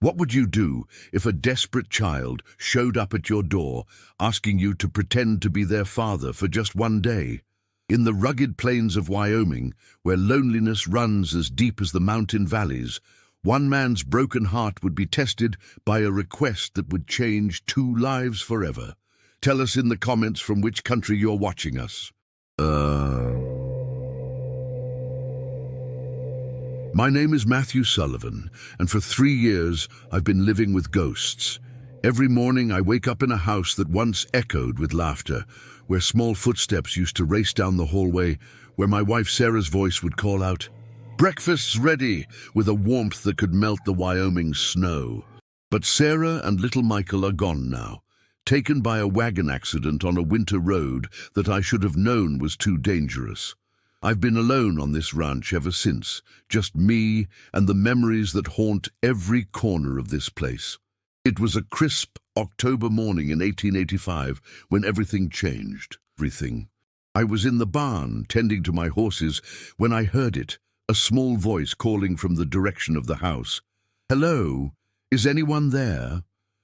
What would you do if a desperate child showed up at your door, asking you to pretend to be their father for just one day? In the rugged plains of Wyoming, where loneliness runs as deep as the mountain valleys, one man's broken heart would be tested by a request that would change two lives forever. Tell us in the comments from which country you're watching us. My name is Matthew Sullivan, and for 3 years I've been living with ghosts. Every morning I wake up in a house that once echoed with laughter, where small footsteps used to race down the hallway, where my wife Sarah's voice would call out, "Breakfast's ready," with a warmth that could melt the Wyoming snow. But Sarah and little Michael are gone now, taken by a wagon accident on a winter road that I should have known was too dangerous. I've been alone on this ranch ever since, just me and the memories that haunt every corner of this place. It was a crisp October morning in 1885 when everything changed. Everything. I was in the barn, tending to my horses, when I heard it, a small voice calling from the direction of the house. "Hello, is anyone there?"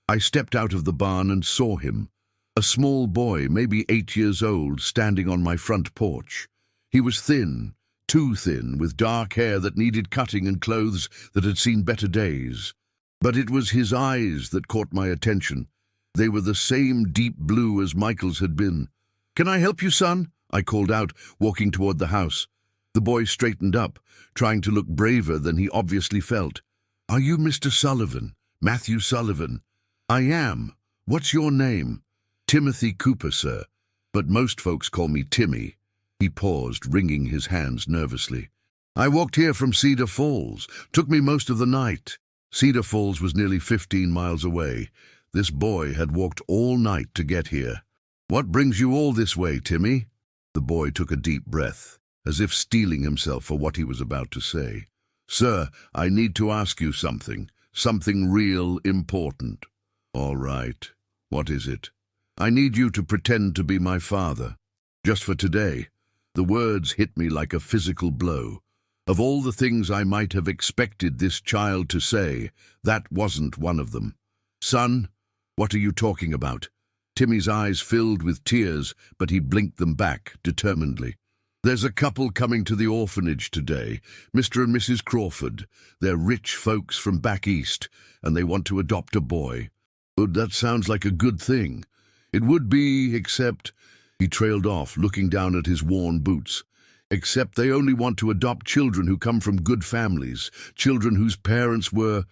I stepped out of the barn and saw him, a small boy, maybe 8 years old, standing on my front porch. He was thin, too thin, with dark hair that needed cutting and clothes that had seen better days. But it was his eyes that caught my attention. They were the same deep blue as Michael's had been. "Can I help you, son?" I called out, walking toward the house. The boy straightened up, trying to look braver than he obviously felt. "Are you Mr. Sullivan? Matthew Sullivan?" "I am. What's your name?" "Timothy Cooper, sir. But most folks call me Timmy." He paused, wringing his hands nervously. "I walked here from Cedar Falls. Took me most of the night." Cedar Falls was nearly 15 miles away. This boy had walked all night to get here. "What brings you all this way, Timmy?" The boy took a deep breath, as if steeling himself for what he was about to say. "Sir, I need to ask you something. Something real important." "All right. What is it?" "I need you to pretend to be my father. Just for today." The words hit me like a physical blow. Of all the things I might have expected this child to say, that wasn't one of them. "Son, what are you talking about?" Timmy's eyes filled with tears, but he blinked them back determinedly. "There's a couple coming to the orphanage today, Mr. and Mrs. Crawford. They're rich folks from back east, and they want to adopt a boy." "That sounds like a good thing." "It would be, except—" He trailed off, looking down at his worn boots. "Except they only want to adopt children who come from good families, children whose parents were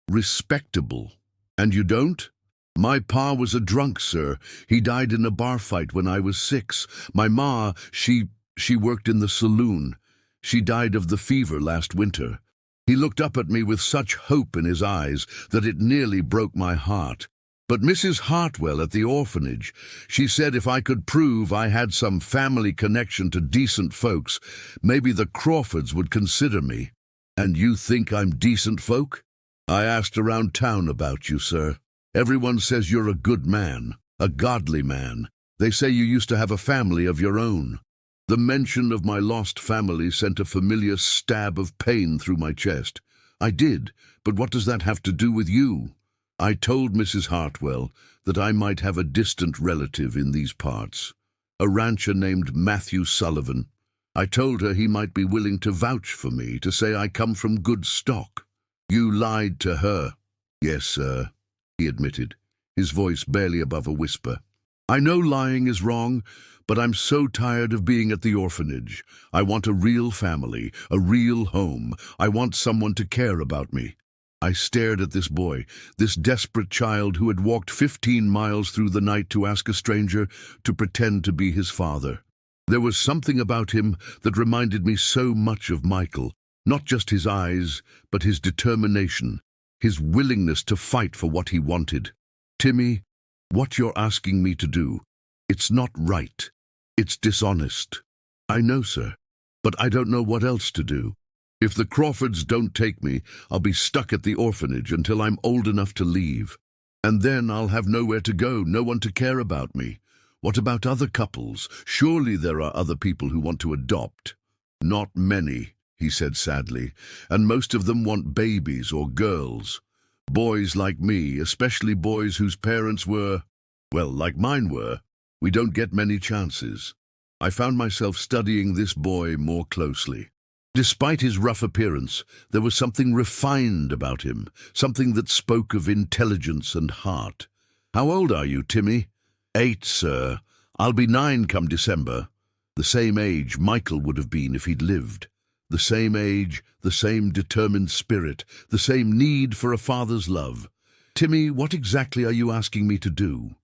respectable. And you don't?" "My pa was a drunk, sir. He died in a bar fight when I was 6. My ma, she worked in the saloon. She died of the fever last winter." He looked up at me with such hope in his eyes that it nearly broke my heart. "But Mrs. Hartwell at the orphanage, she said if I could prove I had some family connection to decent folks, maybe the Crawfords would consider me." "And you think I'm decent folk?" "I asked around town about you, sir. Everyone says you're a good man, a godly man. They say you used to have a family of your own." The mention of my lost family sent a familiar stab of pain through my chest. "I did, but what does that have to do with you?" I told Mrs. Hartwell that I might have a distant relative in these parts, a rancher named Matthew Sullivan. I told her he might be willing to vouch for me, to say I come from good stock. "You lied to her." "Yes, sir," he admitted, his voice barely above a whisper. "I know lying is wrong, but I'm so tired of being at the orphanage. I want a real family, a real home. I want someone to care about me." I stared at this boy, this desperate child who had walked 15 miles through the night to ask a stranger to pretend to be his father. There was something about him that reminded me so much of Michael, not just his eyes, but his determination, his willingness to fight for what he wanted. "Timmy, what you're asking me to do, it's not right. It's dishonest." "I know, sir, but I don't know what else to do. If the Crawfords don't take me, I'll be stuck at the orphanage until I'm old enough to leave. And then I'll have nowhere to go, no one to care about me. What about other couples? Surely there are other people who want to adopt." "Not many," he said sadly, "and most of them want babies or girls. Boys like me, especially boys whose parents were, well, like mine were, we don't get many chances. I found myself studying this boy more closely. Despite his rough appearance, there was something refined about him, something that spoke of intelligence and heart. "How old are you, Timmy?" "8, sir. I'll be 9 come December." The same age Michael would have been if he'd lived. The same age, the same determined spirit, the same need for a father's love. "Timmy, what exactly are you asking me to do?"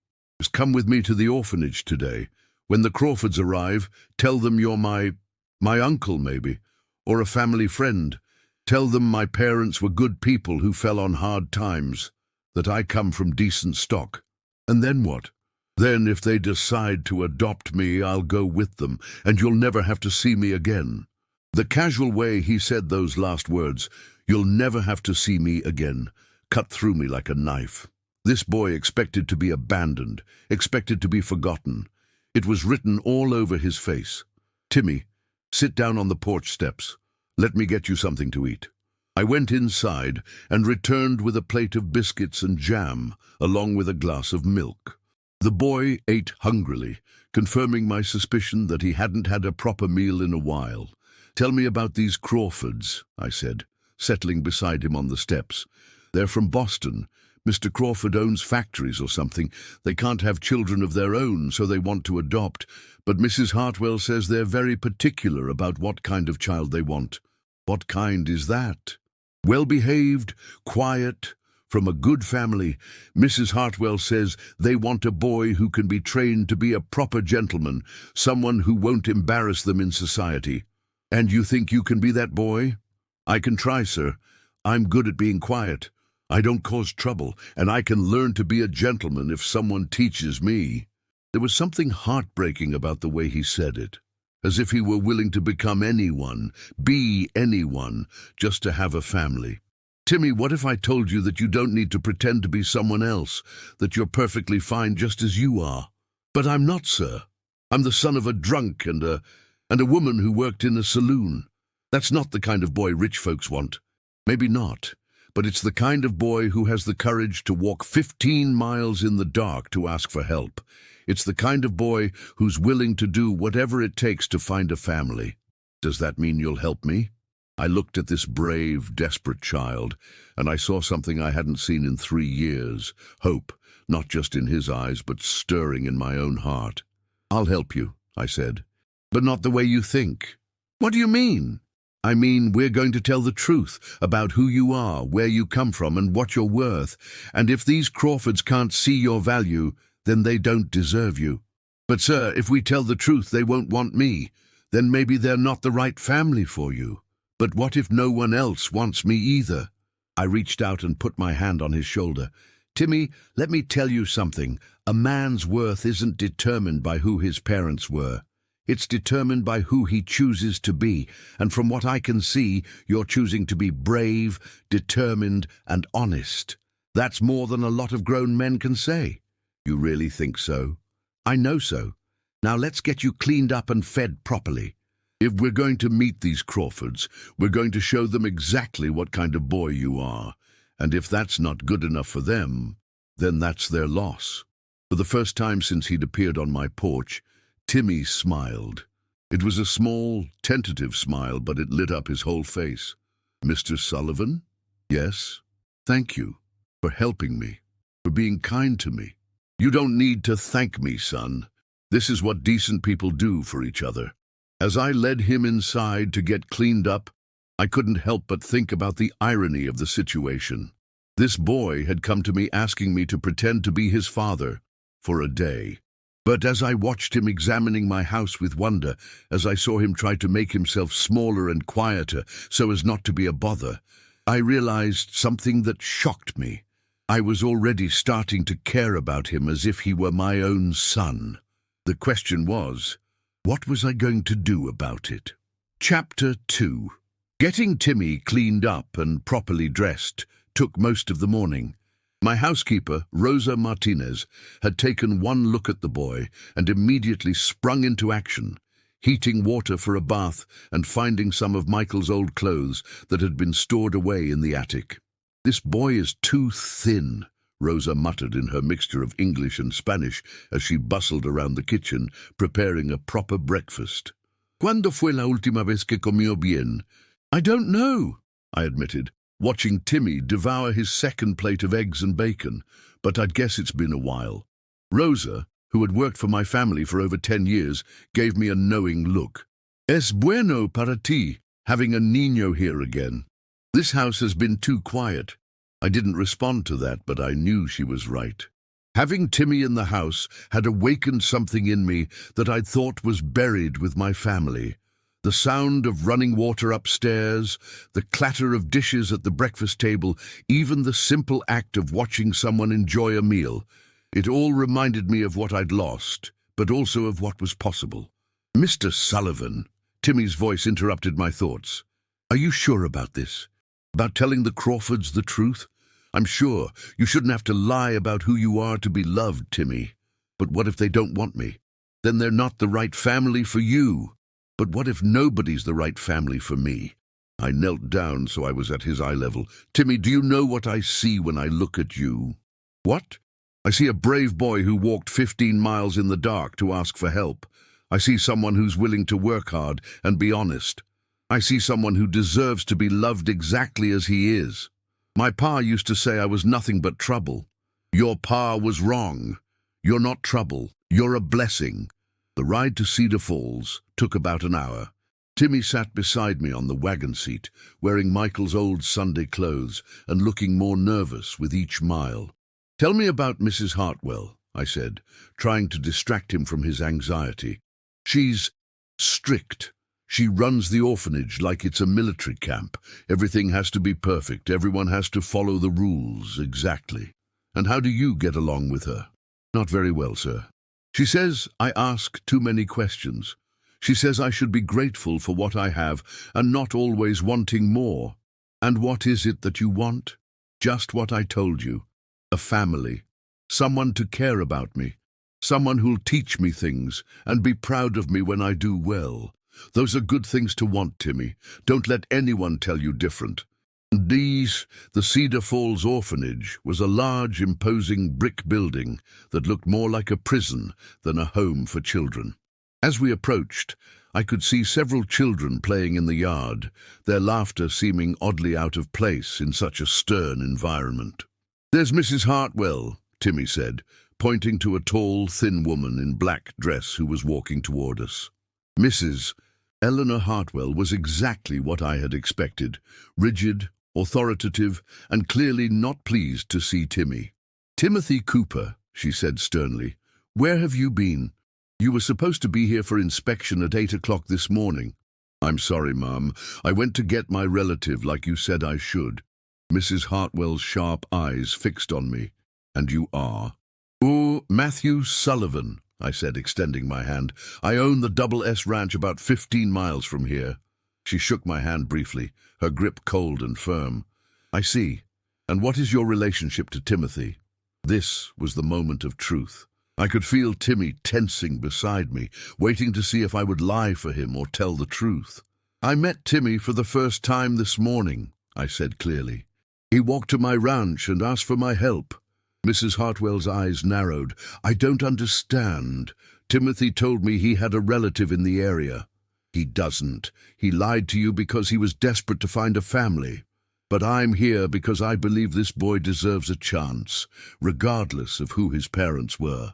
"Just come with me to the orphanage today. When the Crawfords arrive, tell them you're my uncle, maybe, or a family friend. Tell them my parents were good people who fell on hard times, that I come from decent stock." "And then what?" "Then if they decide to adopt me, I'll go with them, and you'll never have to see me again." The casual way he said those last words, "You'll never have to see me again," cut through me like a knife. This boy expected to be abandoned, expected to be forgotten. It was written all over his face. "Timmy, sit down on the porch steps. Let me get you something to eat." I went inside and returned with a plate of biscuits and jam, along with a glass of milk. The boy ate hungrily, confirming my suspicion that he hadn't had a proper meal in a while. "Tell me about these Crawfords," I said, settling beside him on the steps. "They're from Boston. Mr. Crawford owns factories or something. They can't have children of their own, so they want to adopt. But Mrs. Hartwell says they're very particular about what kind of child they want." "What kind is that?" "Well-behaved, quiet, from a good family. Mrs. Hartwell says they want a boy who can be trained to be a proper gentleman, someone who won't embarrass them in society." "And you think you can be that boy?" "I can try, sir. I'm good at being quiet. I don't cause trouble, and I can learn to be a gentleman if someone teaches me." There was something heartbreaking about the way he said it, as if he were willing to become anyone, be anyone, just to have a family. "Timmy, what if I told you that you don't need to pretend to be someone else, that you're perfectly fine just as you are?" "But I'm not, sir. I'm the son of a drunk and a woman who worked in a saloon. That's not the kind of boy rich folks want." "Maybe not, but it's the kind of boy who has the courage to walk 15 miles in the dark to ask for help. It's the kind of boy who's willing to do whatever it takes to find a family." "Does that mean you'll help me?" I looked at this brave, desperate child, and I saw something I hadn't seen in 3 years. Hope, not just in his eyes, but stirring in my own heart. "I'll help you," I said. "But not the way you think." "What do you mean?" "I mean, we're going to tell the truth about who you are, where you come from, and what you're worth. And if these Crawfords can't see your value, then they don't deserve you." "But, sir, if we tell the truth, they won't want me. Then maybe they're not the right family for you." "But what if no one else wants me either?" I reached out and put my hand on his shoulder. "Timmy, let me tell you something. A man's worth isn't determined by who his parents were. It's determined by who he chooses to be, and from what I can see, you're choosing to be brave, determined, and honest. That's more than a lot of grown men can say." "You really think so?" "I know so. Now let's get you cleaned up and fed properly. If we're going to meet these Crawfords, we're going to show them exactly what kind of boy you are. And if that's not good enough for them, then that's their loss." For the first time since he'd appeared on my porch, Timmy smiled. It was a small, tentative smile, but it lit up his whole face. "Mr. Sullivan?" "Yes." "Thank you for helping me, for being kind to me." "You don't need to thank me, son. This is what decent people do for each other." As I led him inside to get cleaned up, I couldn't help but think about the irony of the situation. This boy had come to me asking me to pretend to be his father for a day. But as I watched him examining my house with wonder, as I saw him try to make himself smaller and quieter so as not to be a bother, I realized something that shocked me. I was already starting to care about him as if he were my own son. The question was, what was I going to do about it? Chapter 2. Getting Timmy cleaned up and properly dressed took most of the morning. My housekeeper, Rosa Martinez, had taken one look at the boy and immediately sprung into action, heating water for a bath and finding some of Michael's old clothes that had been stored away in the attic. "This boy is too thin," Rosa muttered in her mixture of English and Spanish as she bustled around the kitchen, preparing a proper breakfast. "¿Cuándo fue la última vez que comió bien?" "I don't know," I admitted, watching Timmy devour his second plate of eggs and bacon, "but I'd guess it's been a while." Rosa, who had worked for my family for over 10 years, gave me a knowing look. "Es bueno para ti, having a niño here again. This house has been too quiet." I didn't respond to that, but I knew she was right. Having Timmy in the house had awakened something in me that I'd thought was buried with my family. The sound of running water upstairs, the clatter of dishes at the breakfast table, even the simple act of watching someone enjoy a meal. It all reminded me of what I'd lost, but also of what was possible. "Mr. Sullivan," Timmy's voice interrupted my thoughts. "Are you sure about this? About telling the Crawfords the truth? I'm sure you shouldn't have to lie about who you are to be loved, Timmy. But what if they don't want me? Then they're not the right family for you. But what if nobody's the right family for me?" I knelt down so I was at his eye level. "Timmy, do you know what I see when I look at you?" "What?" "I see a brave boy who walked 15 miles in the dark to ask for help. I see someone who's willing to work hard and be honest. I see someone who deserves to be loved exactly as he is. My pa used to say I was nothing but trouble. Your pa was wrong. You're not trouble. You're a blessing." The ride to Cedar Falls took about an hour. Timmy sat beside me on the wagon seat, wearing Michael's old Sunday clothes and looking more nervous with each mile. "Tell me about Mrs. Hartwell," I said, trying to distract him from his anxiety. "She's strict. She runs the orphanage like it's a military camp. Everything has to be perfect. Everyone has to follow the rules exactly." "And how do you get along with her?" "Not very well, sir. She says I ask too many questions. She says I should be grateful for what I have and not always wanting more." "And what is it that you want?" "Just what I told you. A family. Someone to care about me. Someone who'll teach me things and be proud of me when I do well. Those are good things to want, Timmy. Don't let anyone tell you different." The Cedar Falls orphanage was a large, imposing brick building that looked more like a prison than a home for children. As we approached, I could see several children playing in the yard, their laughter seeming oddly out of place in such a stern environment. "There's Mrs. Hartwell," Timmy said, pointing to a tall, thin woman in black dress who was walking toward us. Mrs. Eleanor Hartwell was exactly what I had expected, rigid, authoritative, and clearly not pleased to see Timmy. "Timothy Cooper," she said sternly, "where have you been? You were supposed to be here for inspection at 8 o'clock this morning." "I'm sorry, Mum. I went to get my relative like you said I should." Mrs. Hartwell's sharp eyes fixed on me. "And you are?" "Oh, Matthew Sullivan," I said, extending my hand. "I own the Double S Ranch about 15 miles from here." She shook my hand briefly, her grip cold and firm. "I see. And what is your relationship to Timothy?" This was the moment of truth. I could feel Timmy tensing beside me, waiting to see if I would lie for him or tell the truth. "I met Timmy for the first time this morning," I said clearly. "He walked to my ranch and asked for my help." Mrs. Hartwell's eyes narrowed. "I don't understand. Timothy told me he had a relative in the area." "He doesn't. He lied to you because he was desperate to find a family. But I'm here because I believe this boy deserves a chance, regardless of who his parents were.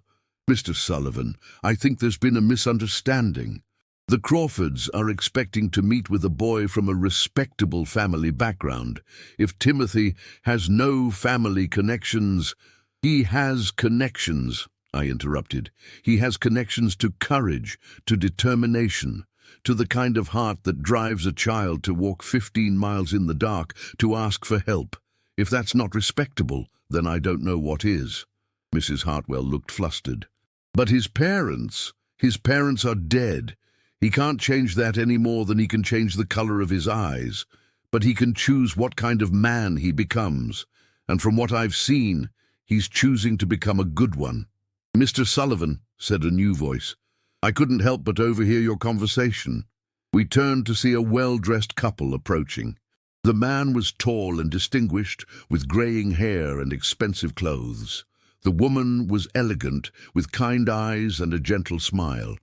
Mr. Sullivan, I think there's been a misunderstanding. The Crawfords are expecting to meet with a boy from a respectable family background. If Timothy has no family connections—" "He has connections," I interrupted. "He has connections to courage, to determination, to the kind of heart that drives a child to walk 15 miles in the dark to ask for help. If that's not respectable, then I don't know what is." Mrs. Hartwell looked flustered. "But his parents are dead. He can't change that any more than he can change the color of his eyes. But he can choose what kind of man he becomes. And from what I've seen, he's choosing to become a good one." "Mr. Sullivan," said a new voice, "I couldn't help but overhear your conversation." We turned to see a well-dressed couple approaching. The man was tall and distinguished, with graying hair and expensive clothes. The woman was elegant, with kind eyes and a gentle smile.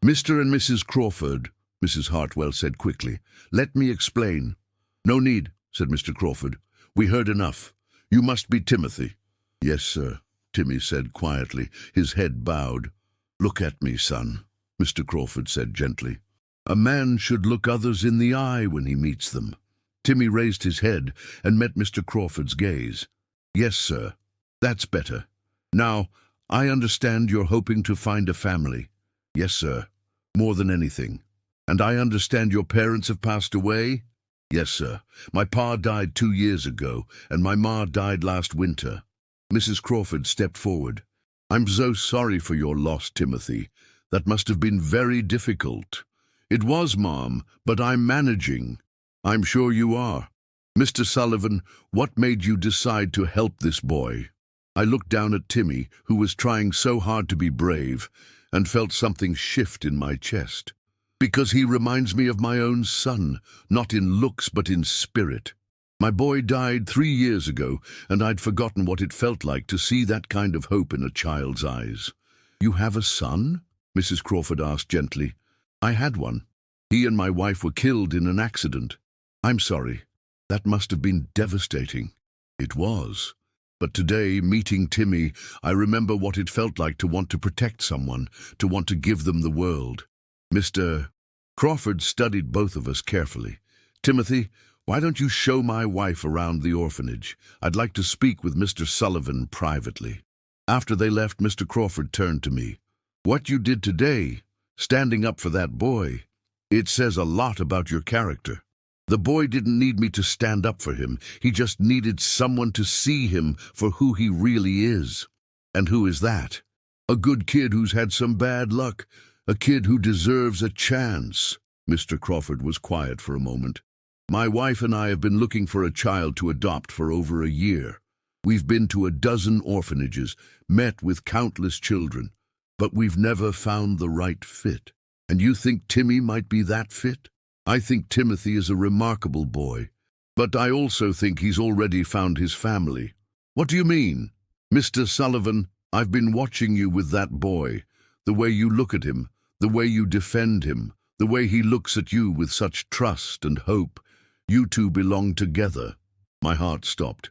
"Mr. and Mrs. Crawford," Mrs. Hartwell said quickly. "Let me explain." "No need," said Mr. Crawford. "We heard enough. You must be Timothy." "Yes, sir," Timmy said quietly, his head bowed. "Look at me, son," Mr. Crawford said gently. "A man should look others in the eye when he meets them." Timmy raised his head and met Mr. Crawford's gaze. "Yes, sir. That's better. Now, I understand you're hoping to find a family." "Yes, sir. More than anything." "And I understand your parents have passed away?" "Yes, sir. My pa died 2 years ago, and my ma died last winter." Mrs. Crawford stepped forward. "I'm so sorry for your loss, Timothy. That must have been very difficult." "It was, Mom, but I'm managing." "I'm sure you are. Mr. Sullivan, what made you decide to help this boy?" I looked down at Timmy, who was trying so hard to be brave, and felt something shift in my chest. "Because he reminds me of my own son, not in looks but in spirit. My boy died 3 years ago, and I'd forgotten what it felt like to see that kind of hope in a child's eyes." "You have a son?" Mrs. Crawford asked gently. "I had one. He and my wife were killed in an accident." "I'm sorry. That must have been devastating." "It was. But today, meeting Timmy, I remember what it felt like to want to protect someone, to want to give them the world." Mr. Crawford studied both of us carefully. "Timothy, why don't you show my wife around the orphanage? I'd like to speak with Mr. Sullivan privately." After they left, Mr. Crawford turned to me. "What you did today, standing up for that boy, it says a lot about your character. The boy didn't need me to stand up for him. He just needed someone to see him for who he really is." "And who is that?" "A good kid who's had some bad luck. A kid who deserves a chance." Mr. Crawford was quiet for a moment. "My wife and I have been looking for a child to adopt for over a year. We've been to a dozen orphanages, met with countless children, but we've never found the right fit. And you think Timmy might be that fit? I think Timothy is a remarkable boy, but I also think he's already found his family." "What do you mean?" "Mr. Sullivan, I've been watching you with that boy, the way you look at him, the way you defend him, the way he looks at you with such trust and hope. You two belong together." My heart stopped.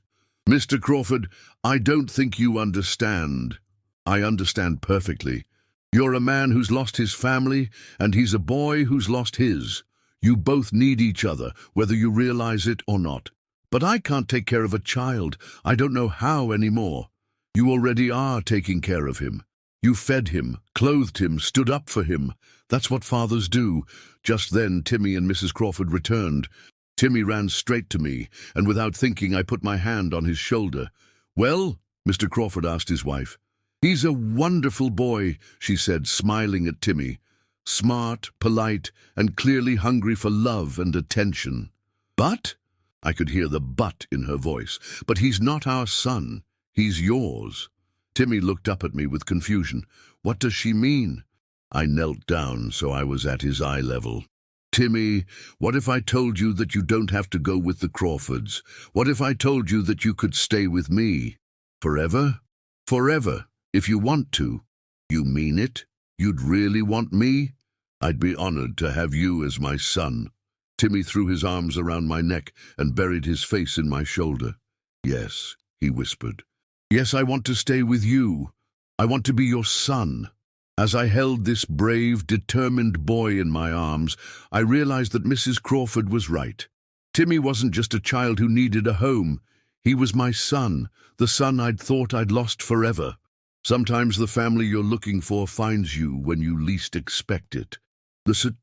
"Mr. Crawford, I don't think you understand." "I understand perfectly. You're a man who's lost his family, and he's a boy who's lost his. You both need each other, whether you realize it or not. But I can't take care of a child. I don't know how anymore. You already are taking care of him. You fed him, clothed him, stood up for him. That's what fathers do." Just then, Timmy and Mrs. Crawford returned. Timmy ran straight to me, and without thinking, I put my hand on his shoulder. "Well?" Mr. Crawford asked his wife. "He's a wonderful boy," she said, smiling at Timmy. "Smart, polite, and clearly hungry for love and attention." "But," I could hear the but in her voice, "but he's not our son. He's yours." Timmy looked up at me with confusion. "What does she mean?" I knelt down so I was at his eye level. "Timmy, what if I told you that you don't have to go with the Crawfords? What if I told you that you could stay with me? Forever? Forever, if you want to." "You mean it? You'd really want me?" "I'd be honored to have you as my son." Timmy threw his arms around my neck and buried his face in my shoulder. "Yes," he whispered. "Yes, I want to stay with you. I want to be your son." As I held this brave, determined boy in my arms, I realized that Mrs. Crawford was right. Timmy wasn't just a child who needed a home. He was my son, the son I'd thought I'd lost forever. Sometimes the family you're looking for finds you when you least expect it.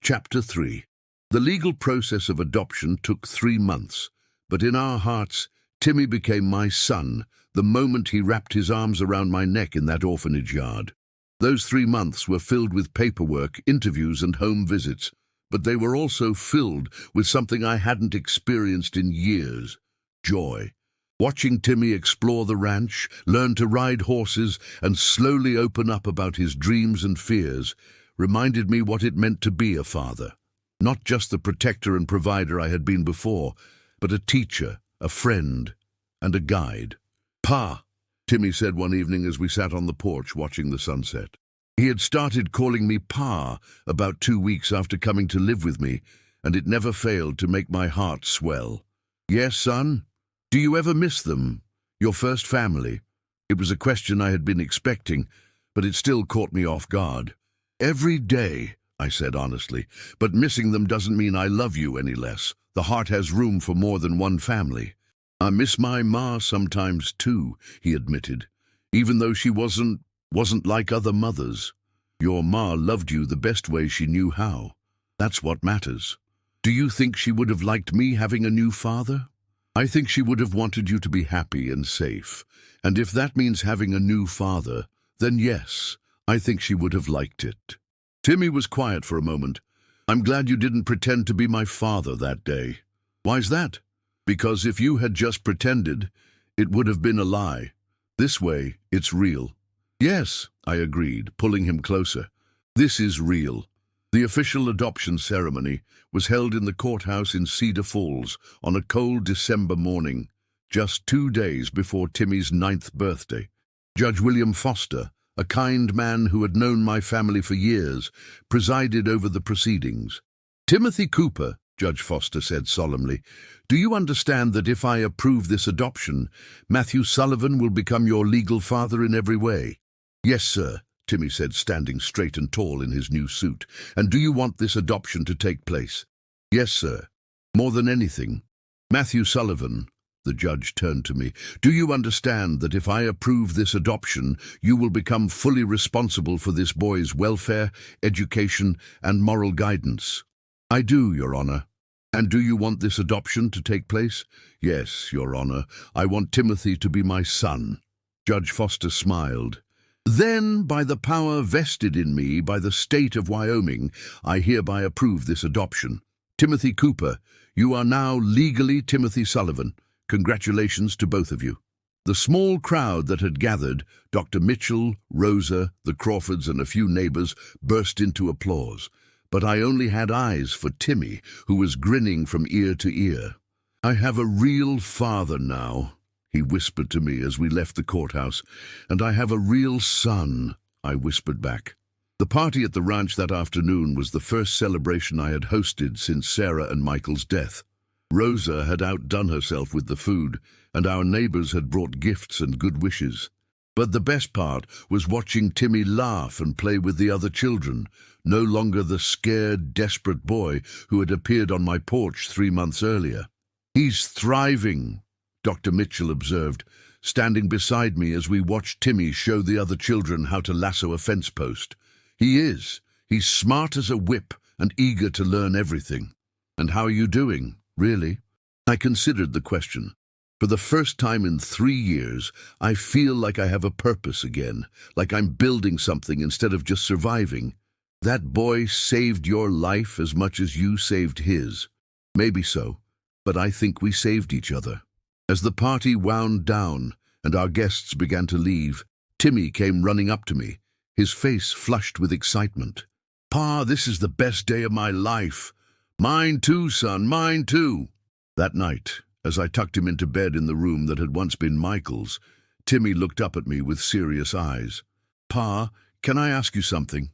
Chapter 3. The legal process of adoption took 3 months, but in our hearts, Timmy became my son the moment he wrapped his arms around my neck in that orphanage yard. Those 3 months were filled with paperwork, interviews, and home visits, but they were also filled with something I hadn't experienced in years: joy. Watching Timmy explore the ranch, learn to ride horses, and slowly open up about his dreams and fears reminded me what it meant to be a father. Not just the protector and provider I had been before, but a teacher, a friend, and a guide. "Pa," Timmy said one evening as we sat on the porch watching the sunset. He had started calling me Pa about 2 weeks after coming to live with me, and it never failed to make my heart swell. "Yes, son? Do you ever miss them? Your first family?" It was a question I had been expecting, but it still caught me off guard. "Every day," I said honestly, "but missing them doesn't mean I love you any less. The heart has room for more than one family." "I miss my ma sometimes too," he admitted, "even though she wasn't like other mothers. Your ma loved you the best way she knew how. That's what matters. Do you think she would have liked me having a new father?" "I think she would have wanted you to be happy and safe, and if that means having a new father, then yes, I think she would have liked it." Timmy was quiet for a moment. "I'm glad you didn't pretend to be my father that day." "Why's that?" "Because if you had just pretended, it would have been a lie. This way, it's real." "Yes," I agreed, pulling him closer. "This is real." The official adoption ceremony was held in the courthouse in Cedar Falls on a cold December morning, just 2 days before Timmy's 9th birthday. Judge William Foster, a kind man who had known my family for years, presided over the proceedings. "Timothy Cooper," Judge Foster said solemnly, "do you understand that if I approve this adoption, Matthew Sullivan will become your legal father in every way?" "Yes, sir," Timmy said, standing straight and tall in his new suit. "And do you want this adoption to take place?" "Yes, sir. More than anything. Matthew Sullivan," the judge turned to me, "do you understand that if I approve this adoption, you will become fully responsible for this boy's welfare, education, and moral guidance?" "I do, Your Honor." "And do you want this adoption to take place?" "Yes, Your Honor. I want Timothy to be my son." Judge Foster smiled. "Then, by the power vested in me by the state of Wyoming, I hereby approve this adoption. Timothy Cooper, you are now legally Timothy Sullivan. Congratulations to both of you." The small crowd that had gathered, Dr. Mitchell, Rosa, the Crawfords, and a few neighbors, burst into applause. But I only had eyes for Timmy, who was grinning from ear to ear. "I have a real father now," he whispered to me as we left the courthouse. "And I have a real son," I whispered back. The party at the ranch that afternoon was the first celebration I had hosted since Sarah and Michael's death. Rosa had outdone herself with the food, and our neighbors had brought gifts and good wishes. But the best part was watching Timmy laugh and play with the other children, no longer the scared, desperate boy who had appeared on my porch 3 months earlier. "He's thriving," Dr. Mitchell observed, standing beside me as we watched Timmy show the other children how to lasso a fence post. "He is. He's smart as a whip and eager to learn everything." "And how are you doing, really?" I considered the question. For the first time in 3 years, I feel like I have a purpose again, like I'm building something instead of just surviving. "That boy saved your life as much as you saved his." "Maybe so, but I think we saved each other." As the party wound down and our guests began to leave, Timmy came running up to me, his face flushed with excitement. "Pa, this is the best day of my life." "Mine too, son, mine too." That night, as I tucked him into bed in the room that had once been Michael's, Timmy looked up at me with serious eyes. "Pa, can I ask you something?"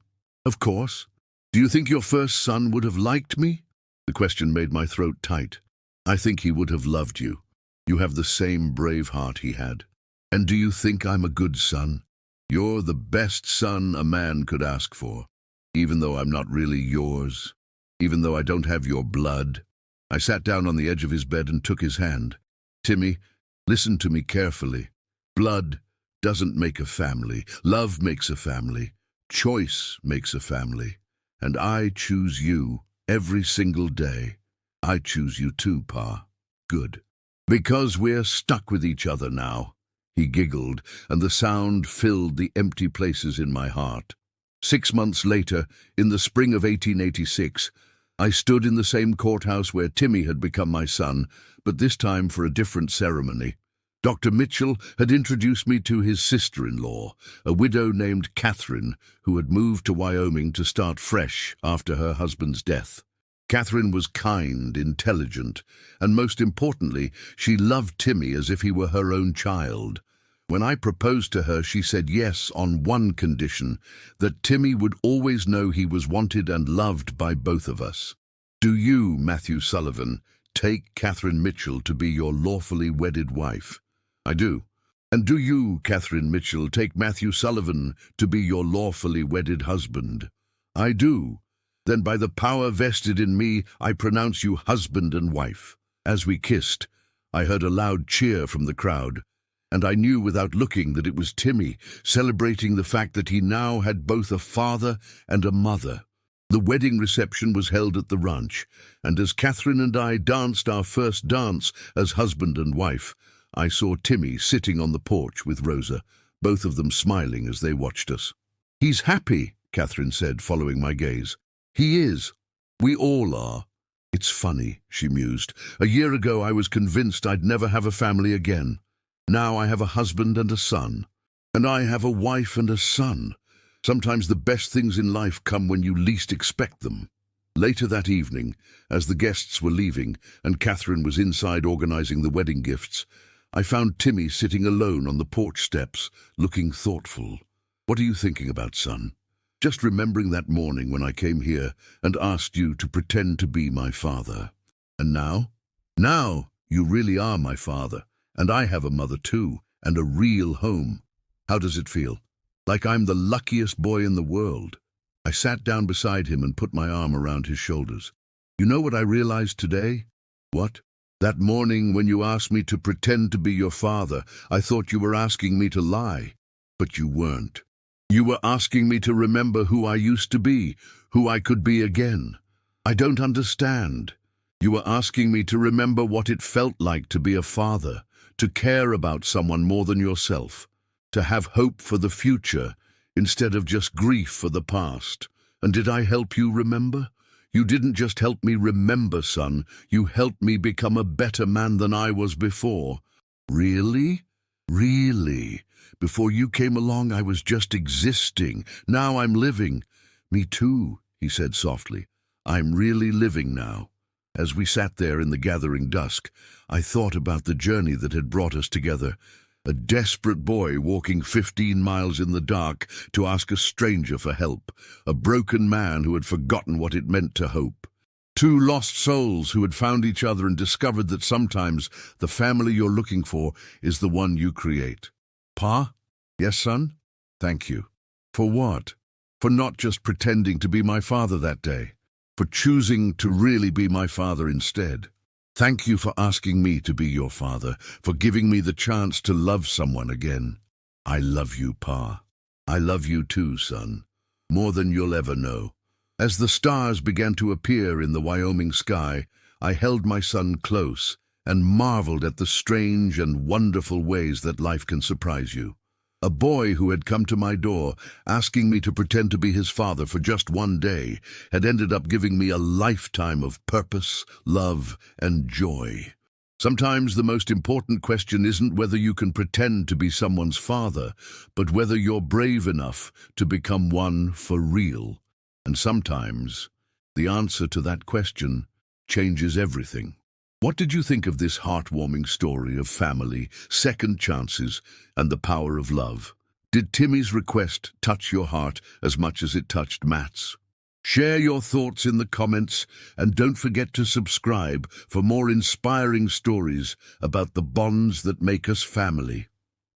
"Of course." "Do you think your first son would have liked me?" The question made my throat tight. "I think he would have loved you. You have the same brave heart he had." "And do you think I'm a good son?" "You're the best son a man could ask for, even though I'm not really yours, even though I don't have your blood." I sat down on the edge of his bed and took his hand. "Timmy, listen to me carefully. Blood doesn't make a family. Love makes a family. Choice makes a family. And I choose you every single day. I choose you too, Pa." "Good. Because we're stuck with each other now." He giggled, and the sound filled the empty places in my heart. 6 months later, in the spring of 1886, I stood in the same courthouse where Timmy had become my son, but this time for a different ceremony. Dr. Mitchell had introduced me to his sister-in-law, a widow named Catherine, who had moved to Wyoming to start fresh after her husband's death. Catherine was kind, intelligent, and most importantly, she loved Timmy as if he were her own child. When I proposed to her, she said yes on one condition, that Timmy would always know he was wanted and loved by both of us. Do you, Matthew Sullivan, take Catherine Mitchell to be your lawfully wedded wife? I do. And do you, Catherine Mitchell, take Matthew Sullivan to be your lawfully wedded husband? I do. Then by the power vested in me, I pronounce you husband and wife. As we kissed, I heard a loud cheer from the crowd, and I knew without looking that it was Timmy, celebrating the fact that he now had both a father and a mother. The wedding reception was held at the ranch, and as Catherine and I danced our first dance as husband and wife, I saw Timmy sitting on the porch with Rosa, both of them smiling as they watched us. "He's happy," Catherine said, following my gaze. "He is. We all are." "It's funny," she mused. "A year ago I was convinced I'd never have a family again. Now I have a husband and a son. And I have a wife and a son. Sometimes the best things in life come when you least expect them." Later that evening, as the guests were leaving and Catherine was inside organizing the wedding gifts, I found Timmy sitting alone on the porch steps, looking thoughtful. "What are you thinking about, son?" "Just remembering that morning when I came here and asked you to pretend to be my father. And now? Now you really are my father, and I have a mother too, and a real home. How does it feel? Like I'm the luckiest boy in the world." I sat down beside him and put my arm around his shoulders. "You know what I realized today?" "What?" "That morning when you asked me to pretend to be your father, I thought you were asking me to lie. But you weren't. You were asking me to remember who I used to be, who I could be again. I don't understand. You were asking me to remember what it felt like to be a father, to care about someone more than yourself, to have hope for the future instead of just grief for the past. And did I help you remember? You didn't just help me remember, son. You helped me become a better man than I was before." "Really? Really? Before you came along, I was just existing. Now I'm living." "Me too," he said softly. "I'm really living now." As we sat there in the gathering dusk, I thought about the journey that had brought us together. A desperate boy walking 15 miles in the dark to ask a stranger for help. A broken man who had forgotten what it meant to hope. Two lost souls who had found each other and discovered that sometimes the family you're looking for is the one you create. "Pa?" "Yes, son?" "Thank you." "For what?" "For not just pretending to be my father that day. For choosing to really be my father instead. Thank you for asking me to be your father, for giving me the chance to love someone again. I love you, Pa. I love you too, son. More than you'll ever know." As the stars began to appear in the Wyoming sky, I held my son close and marveled at the strange and wonderful ways that life can surprise you. A boy who had come to my door, asking me to pretend to be his father for just one day, had ended up giving me a lifetime of purpose, love, and joy. Sometimes the most important question isn't whether you can pretend to be someone's father, but whether you're brave enough to become one for real. And sometimes the answer to that question changes everything. What did you think of this heartwarming story of family, second chances, and the power of love? Did Timmy's request touch your heart as much as it touched Matt's? Share your thoughts in the comments, and don't forget to subscribe for more inspiring stories about the bonds that make us family.